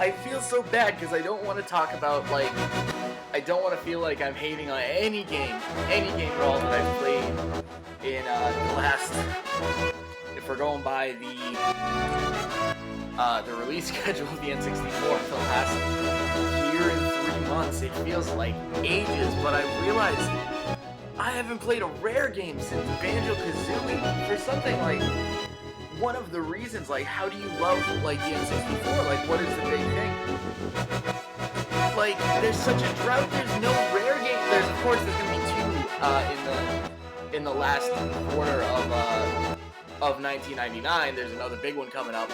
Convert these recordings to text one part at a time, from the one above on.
I feel so bad because I don't want to talk about, like, I don't want to feel like I'm hating on any game at all that I've played in the last, if we're going by the release schedule of the N64 for the last year and 3 months. It feels like ages, but I realized I haven't played a Rare game since Banjo-Kazooie. For something like, one of the reasons, like, how do you love, like, the N64? Like, what is the big thing? Like, there's such a drought, there's no Rare game. There's, of course, there's gonna be two in the last quarter of 1999. There's another big one coming up.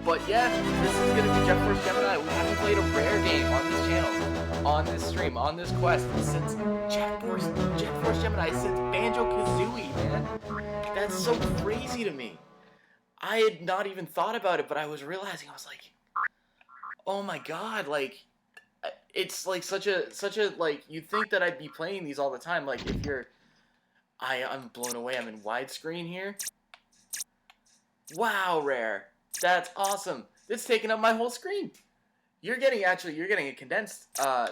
But yeah, this is gonna be Jet Force Gemini. We haven't played a Rare game on this channel, on this stream, on this quest since Jet Force Gemini, since Banjo-Kazooie, man. That's so crazy to me. I had not even thought about it, but I was realizing, I was like, oh my god, like, it's like such a like, you'd think that I'd be playing these all the time. Like, if you're, I'm blown away. I'm in widescreen here. Wow, Rare. That's awesome. It's taking up my whole screen. You're getting a condensed.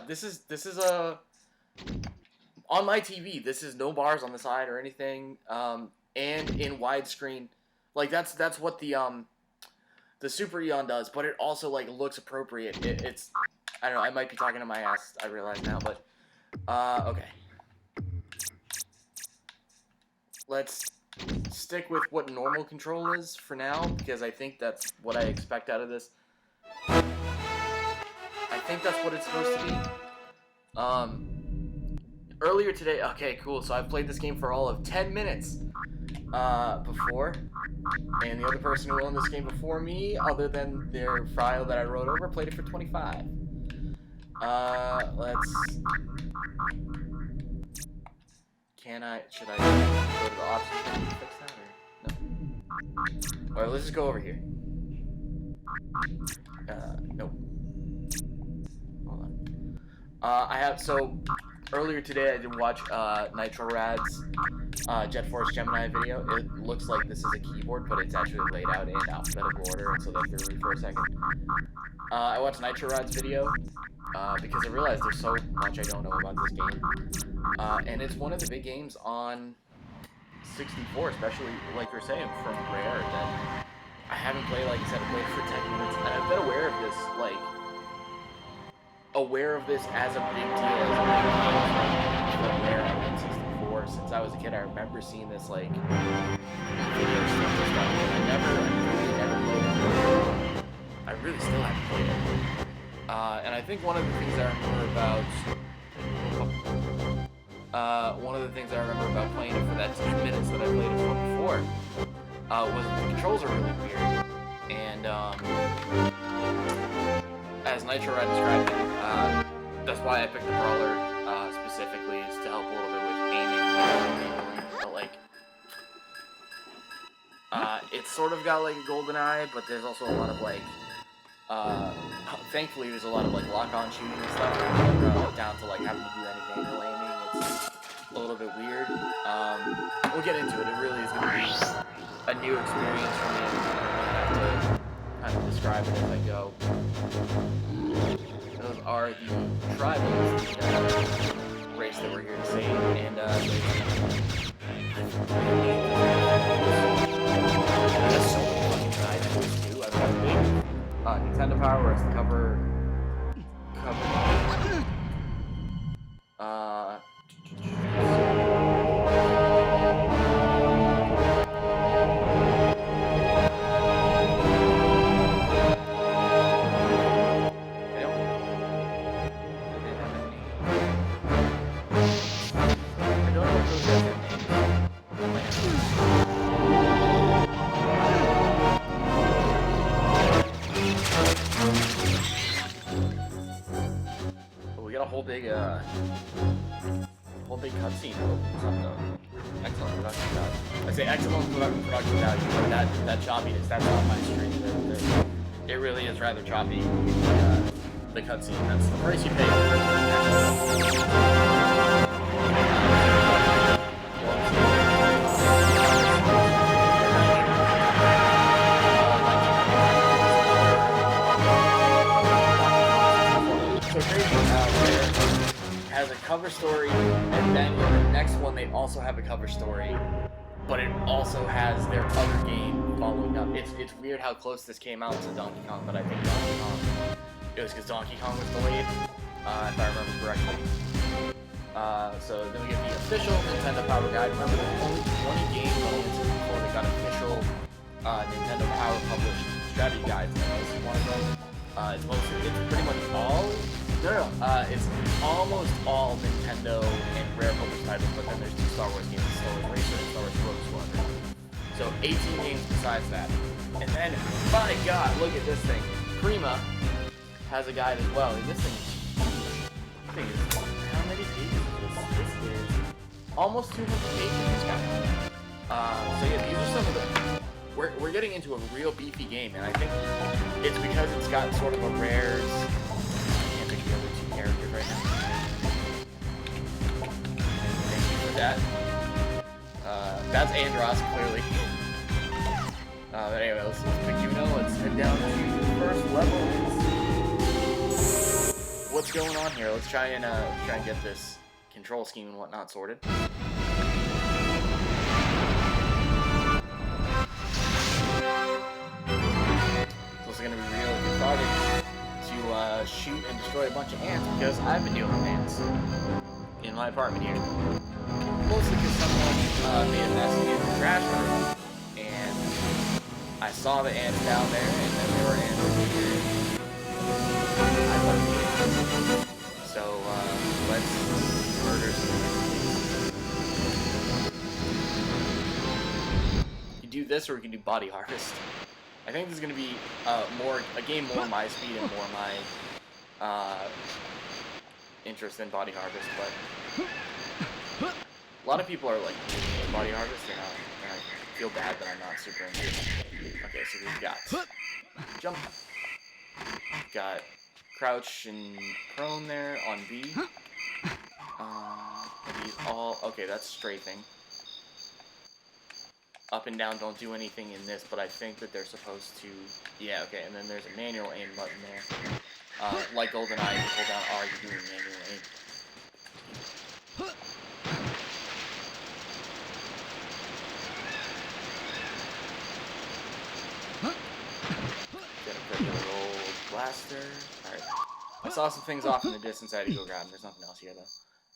This is a, on my TV. This is no bars on the side or anything. And in widescreen, like that's what the Super Eon does. But it also like looks appropriate. It's, I don't know. I might be talking to my ass. I realize now, but okay. Let's stick with what normal control is for now, because I think that's what I expect out of this. I think that's what it's supposed to be. Earlier today, okay, cool, so I've played this game for all of 10 minutes before, and the other person who owned this game before me, other than their file that I wrote over, played it for 25. Should I go to the options and fix that, or no? Alright, let's just go over here. Nope. Hold on. So, earlier today I did watch, Nitro Rad's, Jet Force Gemini video. It looks like this is a keyboard, but it's actually laid out in alphabetical order, and so that threw me for a second. I watched Nitro Rad's video, because I realized there's so much I don't know about this game. And it's one of the big games on 64, especially, like you're saying, from Rare, that I haven't played. Like I said, I played for 10 minutes, and I've been aware of this, like, as a big deal, as a big game from Rare on 64. Since I was a kid, I remember seeing this, like, videos and stuff, and I really never played it. I really still haven't played it. And I think one of the things I remember about playing it for that 10 minutes that I played it for before, was the controls are really weird. And, as Nitro Red described it, that's why I picked the brawler, specifically, is to help a little bit with aiming and handling. But, like, it's sort of got, like, a GoldenEye, but there's also a lot of, like, thankfully there's a lot of, like, lock-on shooting and stuff, down to, like, having to do any manual aiming. It's a little bit weird. We'll get into it. It really is going to be a new experience for me. I'm going to have to kind of describe it as I go. Those are the tribals, the race that we're here to save, and there's so many fucking tribals too. I've got a big Nintendo Power where it's the cover. Whole big cutscene opens up the excellent production value. I say excellent production value, but that choppiness, that's not my stream. It really is rather choppy. The cutscene, that's the price you pay. cover story, and then in the next one they also have a cover story, but it also has their other game following up. It's weird how close this came out to Donkey Kong, but I think Donkey Kong, it was because Donkey Kong was delayed, if I remember correctly. So then we get the official Nintendo Power Guide. Remember, there's only 20 games on this before they got official Nintendo Power published strategy guides, and this is one of them. It's pretty much all, it's almost all Nintendo and Rare published titles, but then there's 2 Star Wars games, Star Wars Racer and Star Wars Rogue Squadron. So 18 games besides that. And then, my god, look at this thing. Prima has a guide as well, and this thing is, how many pages is this? This is almost 200 pages, this guy. So yeah, these are some of the, we're getting into a real beefy game, and I think it's because it's got sort of a Rare's, I can't think of the other 2 characters right now. Thank you for that. That's Andros, clearly. But anyway, let's pick Juno, let's head down to the first level and see what's going on here. Let's try and get this control scheme and whatnot sorted. This is gonna be real cathartic to shoot and destroy a bunch of ants, because I've been dealing with ants in my apartment here. Mostly because someone made a mess in the trash room, and I saw the ants down there, and then there were ants over here. I love the ants. So, let's murder some ants. You can do this, or we can do body harvest. I think this is going to be a game more my speed and more my interest in body harvest, but a lot of people are like body harvest, and I feel bad that I'm not super into it. Okay, so we've got jump, got crouch and prone there on B. These all, okay, that's strafing. Up and down don't do anything in this, but I think that they're supposed to, yeah, okay, and then there's a manual aim button there. Like GoldenEye, you pull down R, you're doing manual aim. Get a regular old blaster. Alright. I saw some things off in the distance I had to go grab. There's nothing else here, though.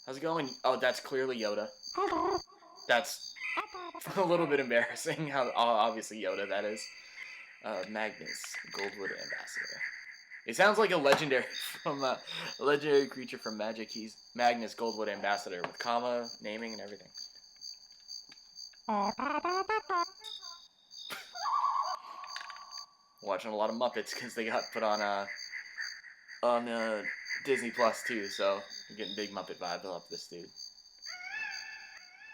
How's it going? Oh, that's clearly Yoda. That's a little bit embarrassing how obviously Yoda that is. Magnus, Goldwood Ambassador. It sounds like a legendary from a legendary creature from Magic. He's Magnus, Goldwood Ambassador, with comma, naming, and everything. Watching a lot of Muppets because they got put on Disney Plus too, so I'm getting big Muppet vibes off this dude.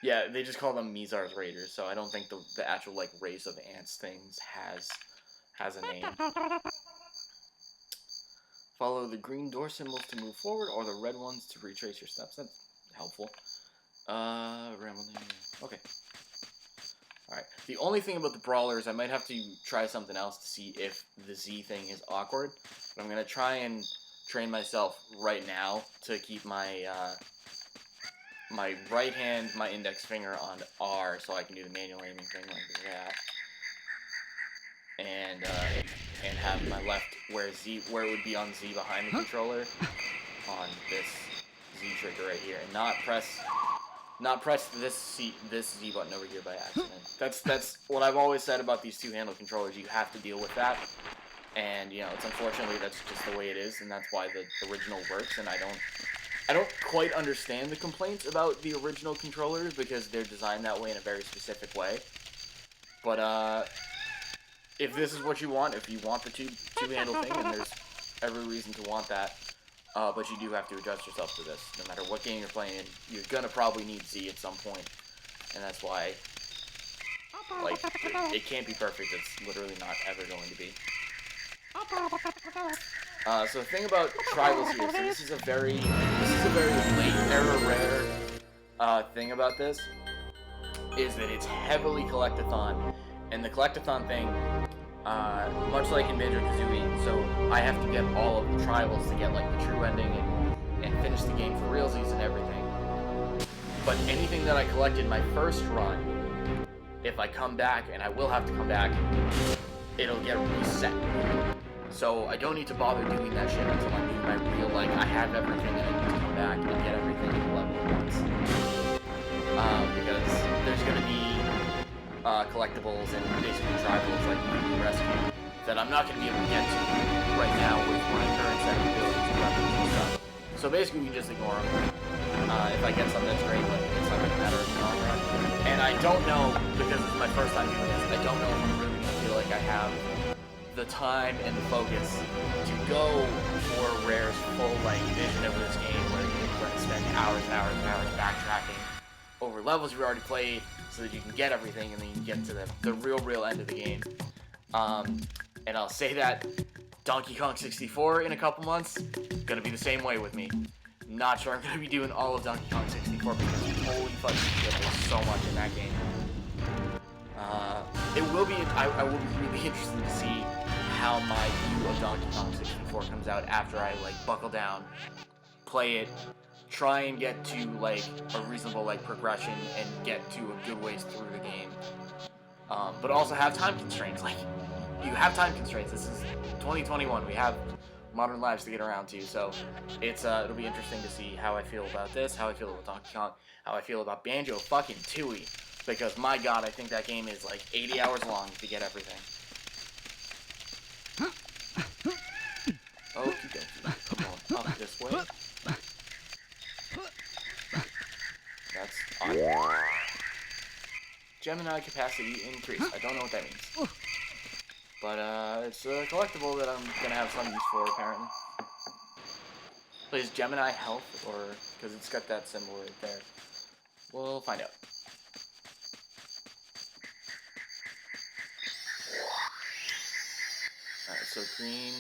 Yeah, they just call them MIZAR's Raiders, so I don't think the actual like race of ants things has a name. Follow the green door symbols to move forward, or the red ones to retrace your steps. That's helpful. Okay. Alright. The only thing about the brawlers, I might have to try something else to see if the Z thing is awkward. But I'm gonna try and train myself right now to keep my my right hand, my index finger on R, so I can do the manual aiming thing like that. And have my left where it would be on Z behind the controller on this Z trigger right here, and not press this Z button over here by accident. That's what I've always said about these two-handle controllers. You have to deal with that, and you know, it's unfortunately that's just the way it is, and that's why the original works. And I don't quite understand the complaints about the original controllers because they're designed that way in a very specific way. But if this is what you want, if you want the two-handle thing, then there's every reason to want that. But you do have to adjust yourself to this. No matter what game you're playing, you're gonna probably need Z at some point, and that's why, like, it can't be perfect. It's literally not ever going to be. So the thing about tribals here, so this is a very late era Rare thing about this, is that it's heavily collectathon, and the collectathon thing, much like in Banjo-Kazooie, so I have to get all of the tribals to get like the true ending and finish the game for realsies and everything. But anything that I collected my first run, if I come back, and I will have to come back, it'll get reset. So I don't need to bother doing that shit until I'm doing my real, like, I have everything and I need to come back and get everything to level once. Because there's going to be collectibles and basically tribals like rescue that I'm not going to be able to get to right now with my current set of abilities and weapons and stuff. So basically we can just ignore them. If I get something that's great, but it's not going to matter in the long run. And I don't know, because it's my first time doing this, I don't know if I'm really going to feel like I have the time and the focus to go for Rare's full like vision of this game where you're going to spend hours and hours and hours backtracking over levels you've already played so that you can get everything and then you can get to the real end of the game. And I'll say that Donkey Kong 64 in a couple months, gonna be the same way with me. Not sure I'm gonna be doing all of Donkey Kong 64 because holy fucking shit, there's so much in that game. It will be, I will be really interested to see how my view of Donkey Kong 64 comes out after I like buckle down, play it, try and get to like a reasonable like progression and get to a good ways through the game. But also have time constraints. Like, you have time constraints. This is 2021. We have modern lives to get around to, so it'll be interesting to see how I feel about this, how I feel about Donkey Kong, how I feel about Banjo fucking Tooie, because my god, I think that game is like 80 hours long to get everything. Okie dokie. Come on, up this way. That's on. Gemini capacity increase. I don't know what that means. But, it's a collectible that I'm gonna have some use for, apparently. But is Gemini health, or... because it's got that symbol right there. We'll find out. Alright, so green...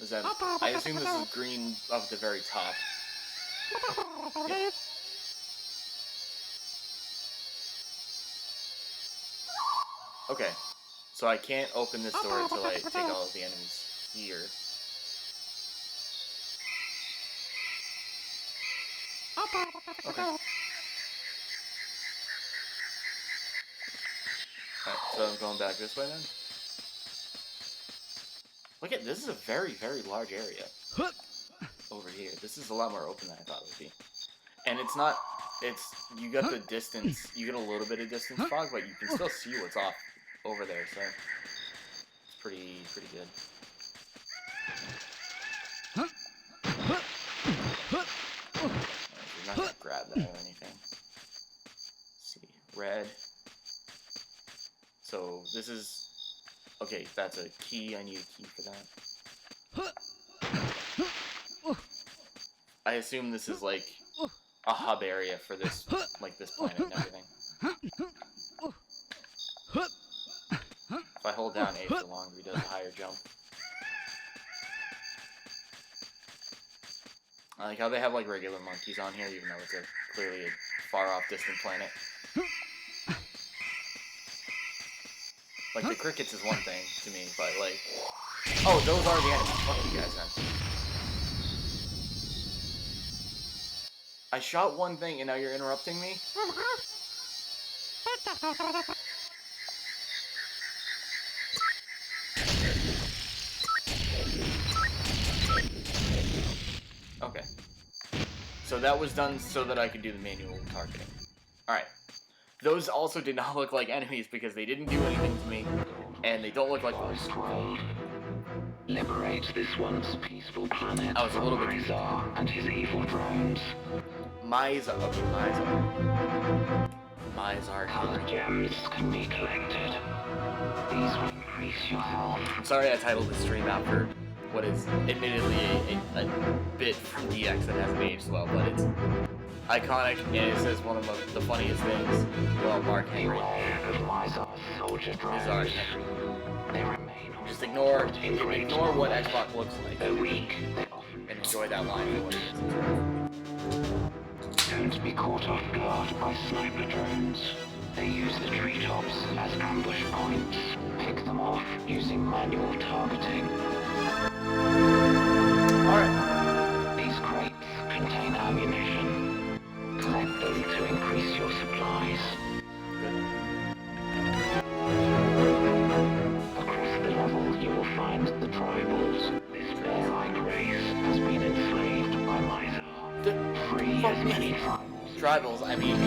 Is that... I assume this is green up at the very top. Yep. Okay, so I can't open this door until I take all of the enemies here. Okay. Alright, so I'm going back this way then? Look at, this is a very, very large area. Over here. This is a lot more open than I thought it would be. And it's not, you got the distance, you get a little bit of distance fog, but you can still see what's off over there, so it's pretty good. We're not gonna grab that or anything. Let's see, red. So this is, okay, that's a key, I need a key for that. I assume this is like a hub area for this, like this planet and everything. If I hold down A for longer, he does a higher jump. I like how they have like regular monkeys on here, even though it's clearly a far off distant planet. Like the crickets is one thing to me, but like, oh, those are the enemies. Fuck you guys then. I shot one thing and now you're interrupting me? Okay. So that was done so that I could do the manual targeting. Alright. Those also did not look like enemies because they didn't do anything to me, and they don't look like those. Liberate this once peaceful planet I was a little bit MIZAR and his evil drones. MIZAR. Okay, MIZAR. Color gems can be collected. These will increase your health. I'm sorry I titled this stream after what is admittedly a bit from DX that hasn't aged well, but it's iconic and it says one of the funniest things. Well, Mark Henry. Beware of MIZAR's soldier drones. They remain on just ignore what Xbox looks like a week. They often and enjoy that line for what it is. Don't be caught off guard by sniper drones. They use the treetops as ambush points. Pick them off using manual targeting. Alright. Tribals, I mean...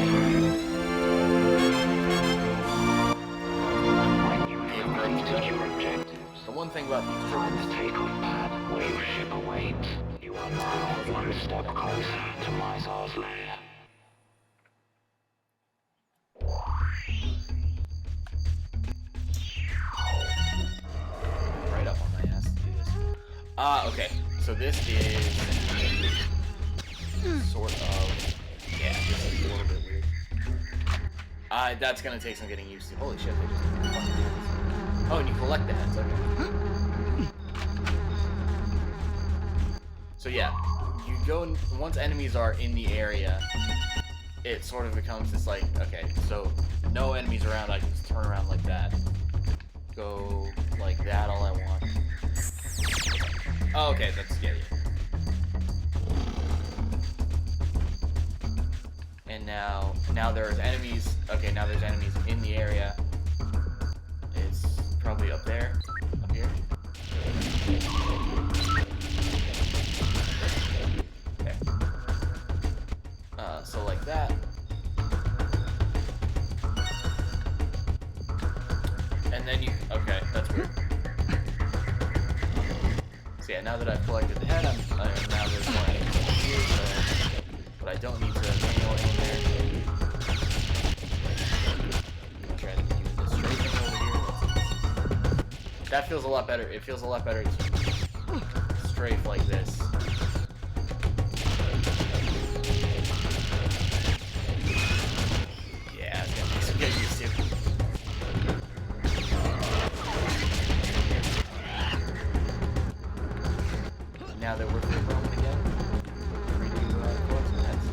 Your objectives. The one thing about these Find tribals... the takeoff pad where your ship awaits. You are now one step closer to MIZAR's lair. Right up on my ass to do this. Okay. So this is... sort of... Yeah, this is a little bit weird. That's gonna take some getting used to. Holy shit, they just fucking did this. Oh, and you collect the heads, okay. So yeah, you go, once enemies are in the area, it sort of becomes this like, okay, so no enemies around, I can just turn around like that. Go like that all I want. Oh, okay, that's, yeah. And now there's enemies, okay, now there's enemies in the area. It's probably up there, up here. Okay. So like that. And then you, okay, that's weird. So yeah, now that I've collected the head, now there's more enemies over here, so, but I don't need to manual aim there. Try to do this strafing over here. That feels a lot better. It feels a lot better to strafe like this. Yeah, it's gonna be some good use too. Now that we're free roaming again, free to collect some heads.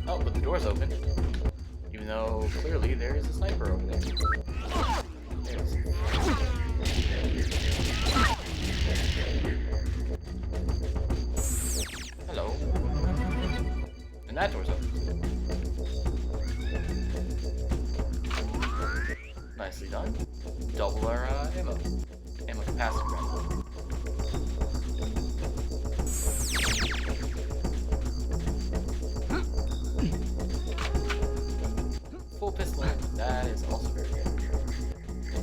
Oh, but the door's open. Even though clearly there is a sniper over there. There it is. Hello. And that door's open. Nicely done. Double our ammo. Ammo capacity, rather. Full pistol. That is also very good.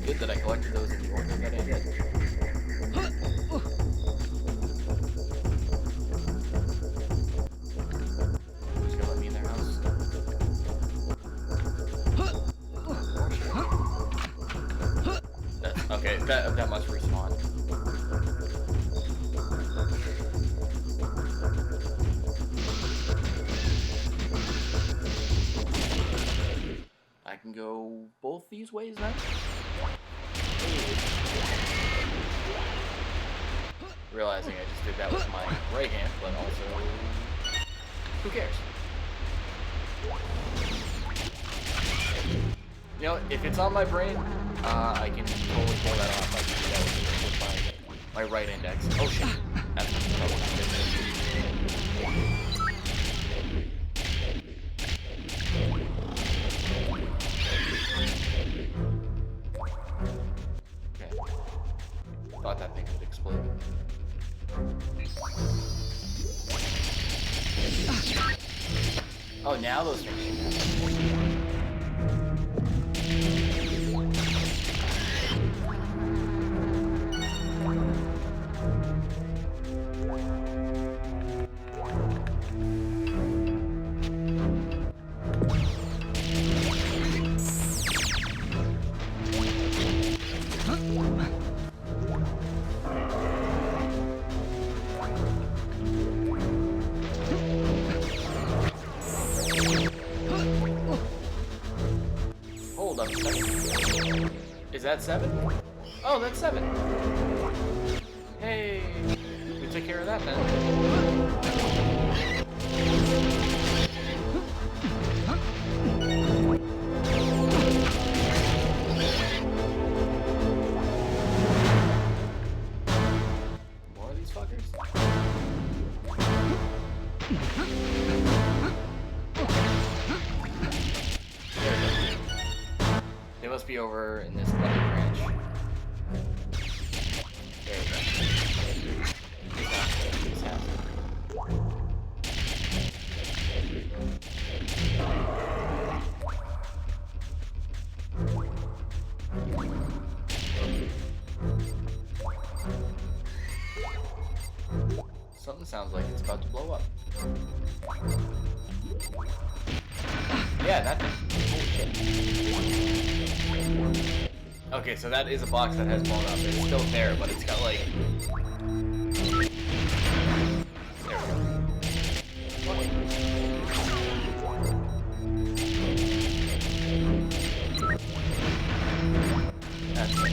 Good that I collected those in the order that I did. Who's gonna let me in their house? Okay, that must respawn. I can go both these ways now? Realizing I just did that with my right hand, but also... who cares? You know, if it's on my brain, I can totally pull that off. I can do that with my right index. Oh shit. That's probably not good. Okay. Thought that thing would explode. Oh, now those things. Hold up a second. Is that 7? Oh, that's 7. Hey, we took care of that then. More of these fuckers? They must be over in this other branch. There we go. sounds like it's about to blow up. Yeah, that thing. Holy shit. Okay, so that is a box that has blown up. It's still there, but it's got like... There we go. That's it.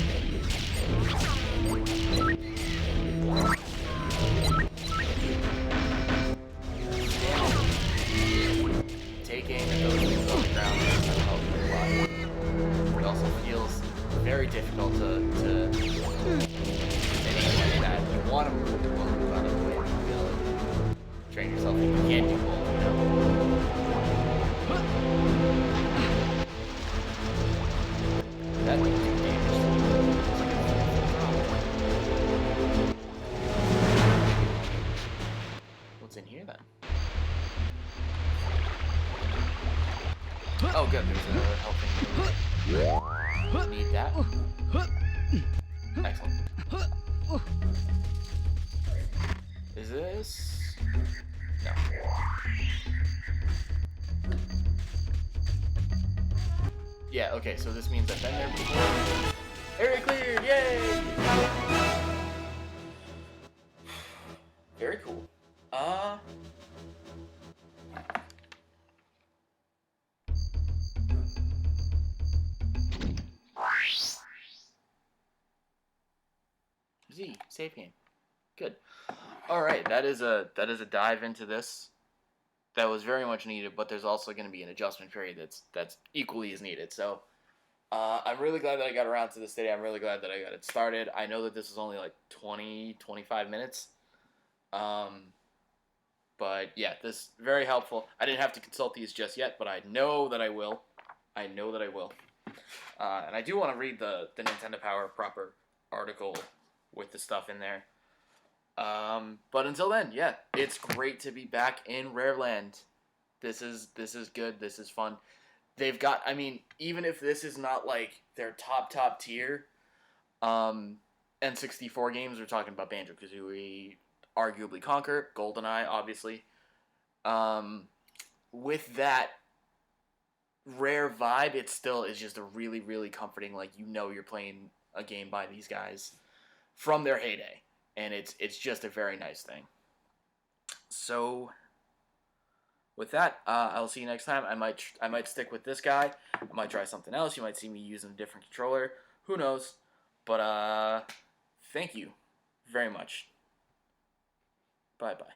Take aim at those things on the ground. That'll help you a lot. It also feels very difficult to aim like that. You want to move out of the way. You know, train yourself. You can't do both, you know. That makes you dangerous. It's like a what's in here then? Oh, good. There's a helping. Need that. Excellent. Is this? No. Yeah, okay, so this means I've been there before. Area cleared! Yay! Very cool. Z, save game. Good. Alright, that is a dive into this. That was very much needed, but there's also going to be an adjustment period that's equally as needed. So, I'm really glad that I got around to this today. I'm really glad that I got it started. I know that this is only like 20, 25 minutes. But yeah, this is very helpful. I didn't have to consult these just yet, but I know that I will. I know that I will. And I do want to read the Nintendo Power proper article with the stuff in there. But until then, yeah, it's great to be back in Rareland. This is good. This is fun. They've got, I mean, even if this is not like their top tier, N64 games, we're talking about Banjo-Kazooie, arguably Conquer, GoldenEye, obviously. With that Rare vibe, it still is just a really, really comforting, like, you know you're playing a game by these guys from their heyday. And it's just a very nice thing. So, with that, I'll see you next time. I might stick with this guy. I might try something else. You might see me using a different controller. Who knows? But thank you very much. Bye bye.